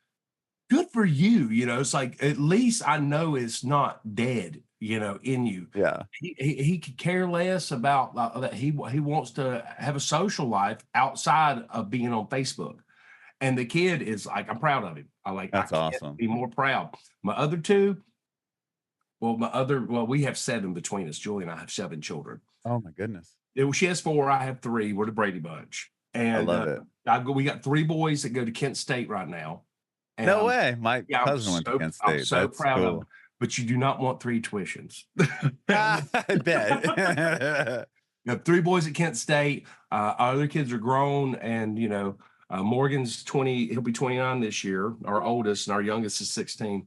good for you. It's like at least I know it's not dead. In you. Yeah. He could care less about that. He wants to have a social life outside of being on Facebook. And the kid is like, I'm proud of him. That's I can't awesome. be more proud. My other two, we have 7 between us. Julie and I have 7 children. Oh my goodness. She has 4. I have 3. We're the Brady Bunch. And I love it. we got 3 boys that go to Kent State right now. And No way. My cousin went to Kent State. I'm so That's proud of cool. them. But you do not want 3 tuitions. I bet. You have 3 boys at Kent State. Our other kids are grown, and Morgan's 20. He'll be 29 this year. Our oldest, and our youngest is 16.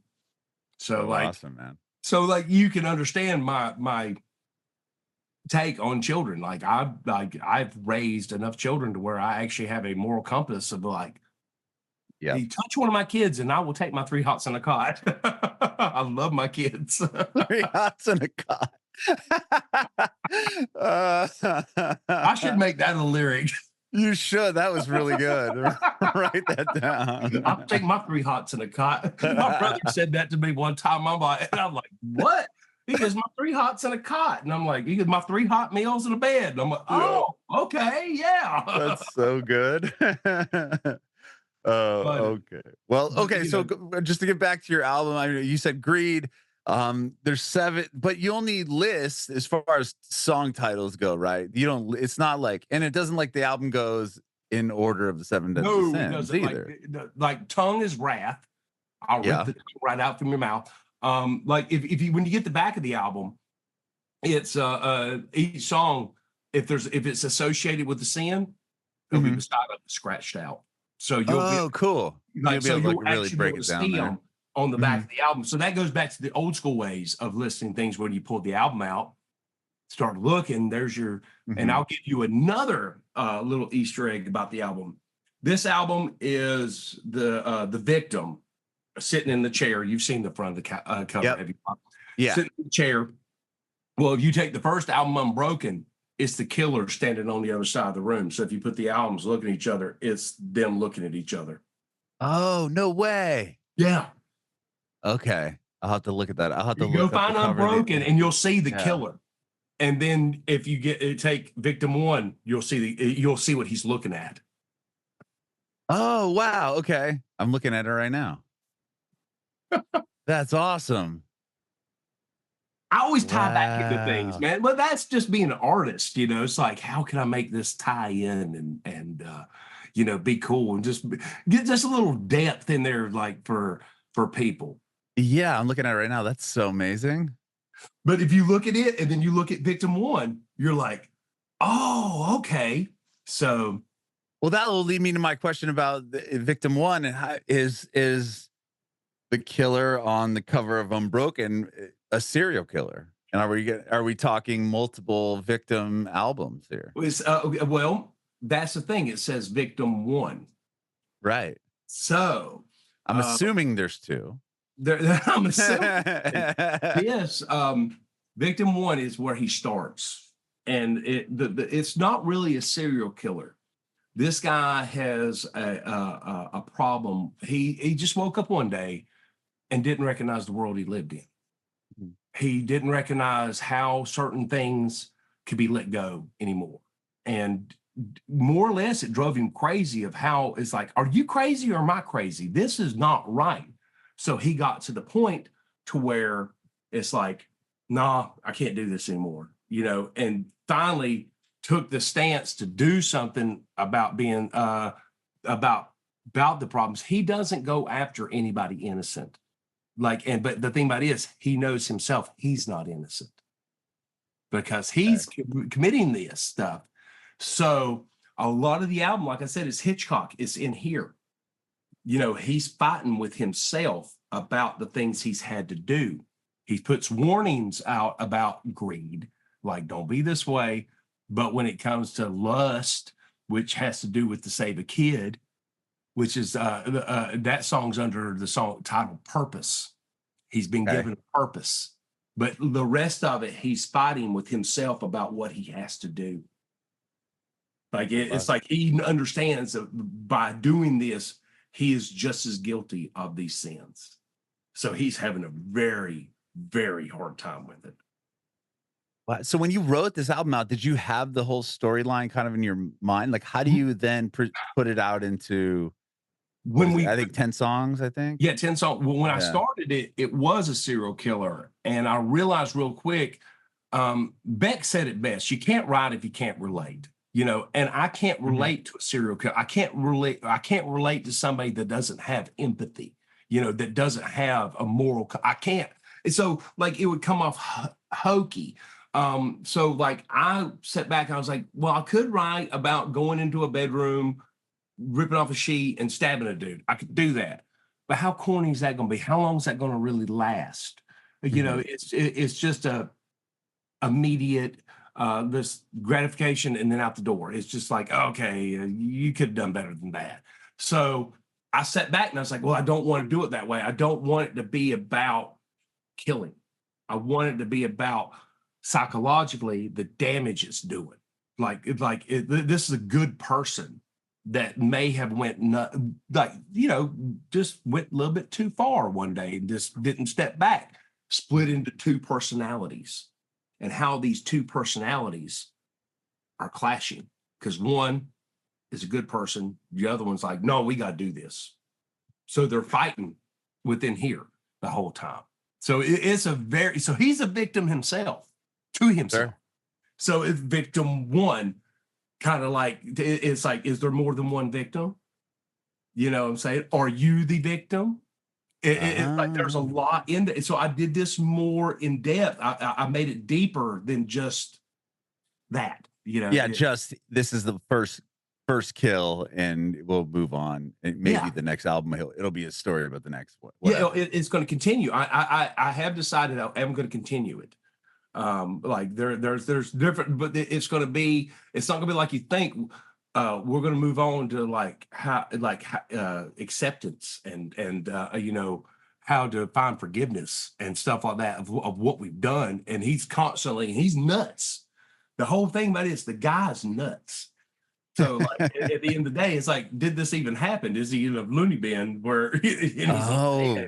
So awesome, man. So you can understand my take on children. I've raised enough children to where I actually have a moral compass of Yeah. you touch one of my kids, and I will take my 3 hots and a cot. I love my kids. 3 hots and a cot. I should make that a lyric. You should. That was really good. Write that down. I'll take my 3 hots and a cot. My brother said that to me one time. I'm like, what? He goes, my 3 hots and a cot. And I'm like, he goes, my 3 hot meals and a bed. And I'm like, oh, okay, yeah. That's so good. Oh, okay. Well, okay. So just to get back to your album, I mean, you said Greed. There's 7, but you only list as far as song titles go, right? You don't. It's not like, and it doesn't like the album goes in order of the 7 deadly sins either. Like tongue is wrath. I'll rip the tongue right out from your mouth. Like if you when you get the back of the album, it's each song, if it's associated with the sin, it'll be beside it scratched out. So you'll be Oh, cool. like, You'll be so able to like you'll really actually be break able it to down see there. them on the back of the album. So that goes back to the old school ways of listening things. When you pull the album out, start looking, there's your, and I'll give you another little Easter egg about the album. This album is the victim sitting in the chair. You've seen the front of the cover, Yep. have you? Yeah. Sitting in the chair. Well, if you take the first album, Unbroken, it's the killer standing on the other side of the room. So if you put the albums looking at each other, it's them looking at each other. Oh, no way. Yeah. Okay. I'll have to look at that. I'll have to You go look up the find cover. Unbroken and you'll see the Yeah. killer. And then if you take Victim 1, you'll see what he's looking at. Oh, wow. Okay. I'm looking at it right now. That's awesome. I always tie back into Wow. things, man. But that's just being an artist, you know. It's like, how can I make this tie in and you know, be cool and just get just a little depth in there, like for people. Yeah, I'm looking at it right now. That's so amazing. But if you look at it and then you look at Victim 1, you're like, oh, okay. So, well, that will lead me to my question about Victim 1 and how is the killer on the cover of Unbroken a serial killer? And are we talking multiple Victim albums here? well, that's the thing. It says Victim 1. Right. So I'm assuming there's 2. I'm assuming yes. Victim 1 is where he starts, and it's not really a serial killer. This guy has a problem. He just woke up one day and didn't recognize the world he lived in. He didn't recognize how certain things could be let go anymore. And more or less, it drove him crazy of how it's like, are you crazy or am I crazy? This is not right. So he got to the point to where it's like, nah, I can't do this anymore, you know, and finally took the stance to do something about being, about the problems. He doesn't go after anybody innocent. But the thing about it is he knows himself he's not innocent because he's committing this stuff. So a lot of the album, like I said, is Hitchcock. It's in here. You know, he's fighting with himself about the things he's had to do. He puts warnings out about greed, like don't be this way. But when it comes to lust, which has to do with to save a kid, which is that song's under the song title Purpose. He's been given a purpose, but the rest of it, he's fighting with himself about what he has to do. Like it's like he understands that by doing this, he is just as guilty of these sins. So he's having a very, very hard time with it. Wow. So when you wrote this album out, did you have the whole storyline kind of in your mind? Like, how do you then put it out into, I think 10 songs, I think? Yeah, 10 songs. Well, when I started it, it was a serial killer. And I realized real quick, Beck said it best. You can't write if you can't relate. You know, and I can't relate to a serial killer. I can't relate to somebody that doesn't have empathy, you know, that doesn't have a moral. I can't. And so like it would come off hokey. So like I sat back and I was like, well, I could write about going into a bedroom, ripping off a sheet and stabbing a dude. I could do that. But how corny is that going to be? How long is that going to really last? You know, it's just a immediate this gratification and then out the door. It's just like, okay, you could have done better than that. So I sat back and I was like, well, I don't want to do it that way. I don't want it to be about killing. I want it to be about psychologically the damage it's doing. This is a good person that may have just went a little bit too far one day and just didn't step back, split into two personalities. And how these two personalities are clashing because one is a good person. The other one's like, no, we got to do this. So they're fighting within here the whole time. So he's a victim himself to himself. Sure. So it's Victim 1 kind of like, it's like, is there more than one victim? You know what I'm saying? Are you the victim? It's like there's a lot in it. So I did this more in depth. I made it deeper than just that, you know. Yeah, just this is the first kill, and we'll move on. And maybe Yeah. the next album it'll be a story about the next one. Yeah, Whatever. it's going to continue. I have decided I am going to continue it. Like there's different, but it's not going to be like you think. We're going to move on to like acceptance and you know, how to find forgiveness and stuff like that of what we've done. And he's nuts. The whole thing about it is the guy's nuts. So like at the end of the day, it's like, did this even happen? Is he in a loony bin where Oh,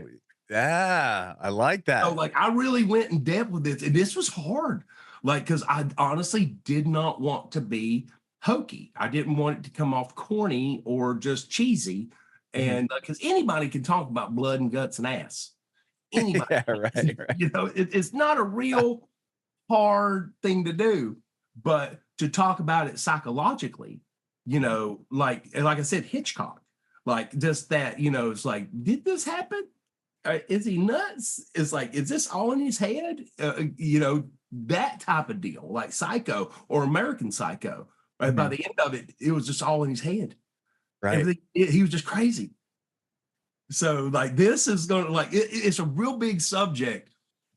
yeah, I like that. so like I really went in depth with this, and this was hard. Like, because I honestly did not want to be hokey. I didn't want it to come off corny or just cheesy. And because anybody can talk about blood and guts and ass. Anybody. Yeah, right. You know, it's not a real hard thing to do, but to talk about it psychologically, you know, like I said, Hitchcock, like just that, you know, it's like, did this happen? Is he nuts? It's like, is this all in his head? You know, that type of deal, like Psycho or American Psycho. Right? By the end of it, it was just all in his head. Right. He was just crazy. So like this is going to it's a real big subject,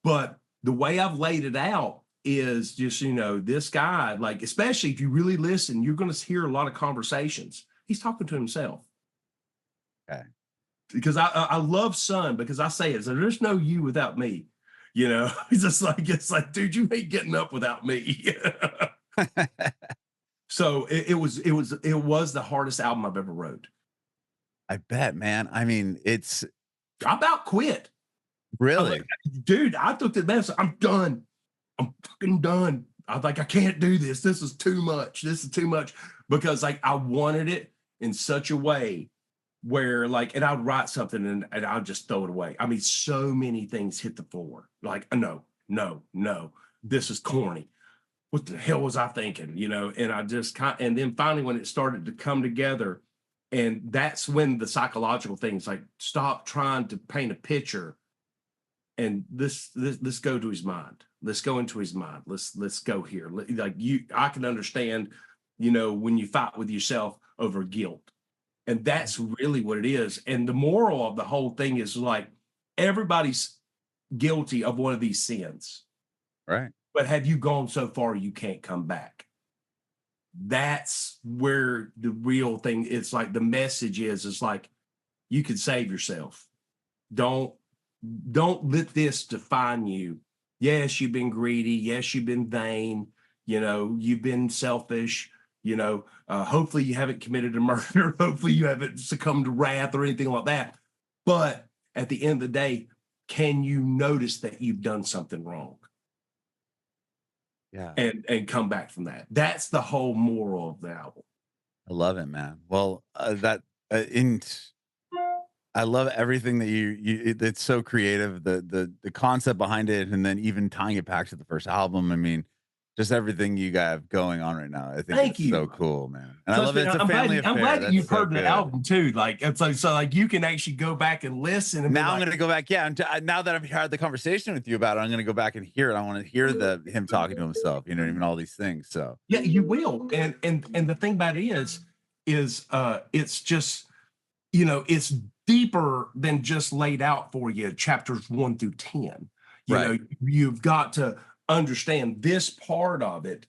but the way I've laid it out is just, you know, this guy, like, especially if you really listen, you're going to hear a lot of conversations. He's talking to himself. Okay. Because I love Son, because I say it, so there's no you without me. You know, it's like, dude, you ain't getting up without me. So it was the hardest album I've ever wrote. I bet, man. I mean, it's I about quit. really, Dude, I took the mess. I'm done. I'm fucking done. I was like, I can't do this. This is too much. This is too much. Because like I wanted it in such a way where like, and I'd write something and I'll just throw it away. I mean, so many things hit the floor. Like, no, this is corny. What the hell was I thinking? You know, and I just and then finally when it started to come together, and that's when the psychological things like stop trying to paint a picture and let's go to his mind. Let's go into his mind. Let's go here. Like I can understand, you know, when you fight with yourself over guilt. And that's really what it is. And the moral of the whole thing is like everybody's guilty of one of these sins. right. But have you gone so far you can't come back? That's where the real thing, it's like the message is like you can save yourself. Don't let this define you. Yes, you've been greedy. Yes, you've been vain. You know, you've been selfish. You know, hopefully you haven't committed a murder. Hopefully you haven't succumbed to wrath or anything like that. But at the end of the day, can you notice that you've done something wrong? Yeah. And come back from that. That's the whole moral of the album. I love it, man. Well, I love everything that it's so creative, the concept behind it, and then even tying it back to the first album. I mean, just everything you got going on right now. I think it's so cool, man. And I love it. It's a family affair. I'm glad that you've heard the good. album too. Like, it's like, so like you can actually go back and listen. And now I'm going to go back. Yeah. Now that I've had the conversation with you about it, I'm going to go back and hear it. I want to hear him talking to himself, you know, even all these things. So yeah, you will. And the thing about it is it's just, you know, it's deeper than just laid out for you, chapters 1 through 10. You know, you've got to understand this part of it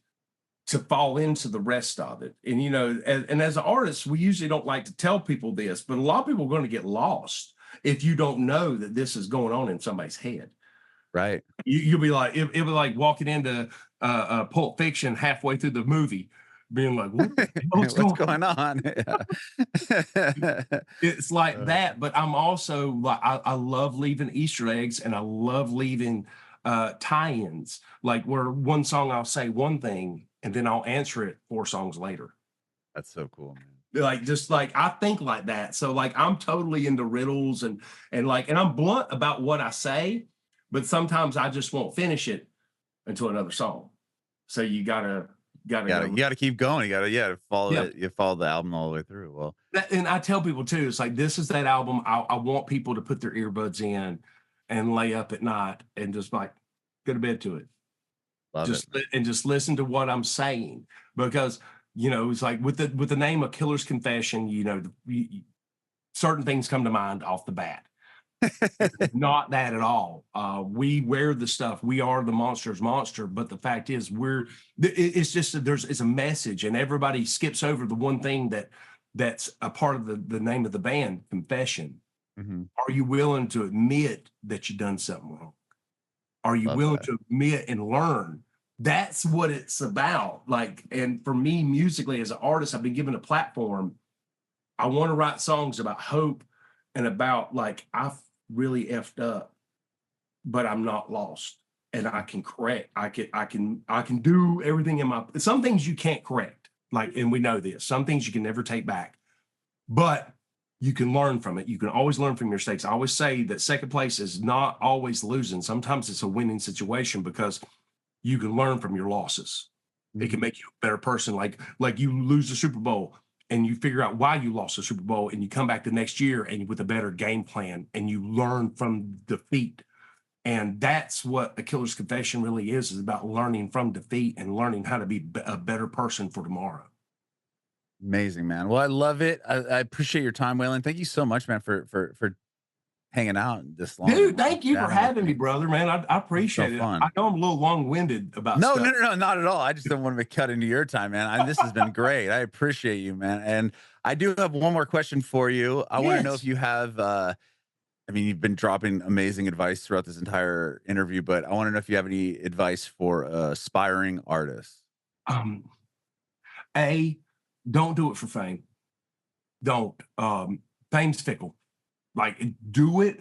to fall into the rest of it. And, you know, and as an artist, we usually don't like to tell people this, but a lot of people are going to get lost if you don't know that this is going on in somebody's head. Right. You'll be like, it'll be like walking into Pulp Fiction halfway through the movie, being like, what's going on? It's like that, but I'm also like, I love leaving Easter eggs, and I love leaving tie-ins, like where one song I'll say one thing and then I'll answer it 4 songs later. That's so cool, man. Like, just like I think like that. So like I'm totally into riddles and I'm blunt about what I say, but sometimes I just won't finish it until another song. So you gotta Gotta You go. gotta keep going. You follow Yeah. it. You follow the album all the way through. Well, And I tell people too, it's like, this is that album. I want people to put their earbuds in and lay up at night and just like go to bed to it. love it. And just listen to what I'm saying, because it's like with the name of Killer's Confession, certain things come to mind off the bat. Not that at all. We wear the stuff. We are the monster's monster. But the fact is, it's just it's a message, and everybody skips over the one thing that's a part of the name of the band, confession. Mm-hmm. Are you willing to admit that you've done something wrong? Are you willing to admit and learn? That's what it's about. Like, and for me, musically, as an artist, I've been given a platform. I want to write songs about hope and about like, I've really effed up, but I'm not lost, and I can correct. I can do everything in my. Some things you can't correct, like, and we know this. Some things you can never take back, but you can learn from it. You can always learn from your mistakes. I always say that second place is not always losing. Sometimes it's a winning situation, because you can learn from your losses. It can make you a better person. Like you lose the Super Bowl and you figure out why you lost the Super Bowl, and you come back the next year and with a better game plan, and you learn from defeat. And that's what a Killer's Confession really is about learning from defeat and learning how to be a better person for tomorrow. Amazing, man. Well, I love it. I appreciate your time, Waylon. Thank you so much, man, for hanging out this long. Dude, thank you for having me, brother, man. I appreciate it. Fun. I know I'm a little long-winded about no, stuff. no, not at all. I just don't want to cut into your time, man. This has been great. I appreciate you, man. And I do have one more question for you. I want to know if you have you've been dropping amazing advice throughout this entire interview, but I want to know if you have any advice for aspiring artists. Don't do it for fame. Don't. Fame's fickle. Like, do it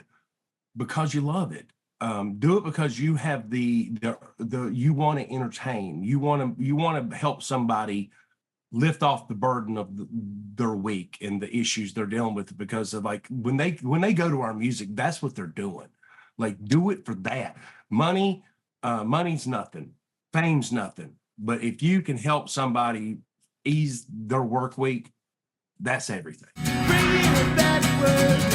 because you love it. Do it because you have you want to entertain. You want to help somebody lift off the burden of their week and the issues they're dealing with, because of, like, when they go to our music, that's what they're doing. Like, do it for that. Money's nothing. Fame's nothing. But if you can help somebody ease their work week, that's everything. Bringin It Backwards.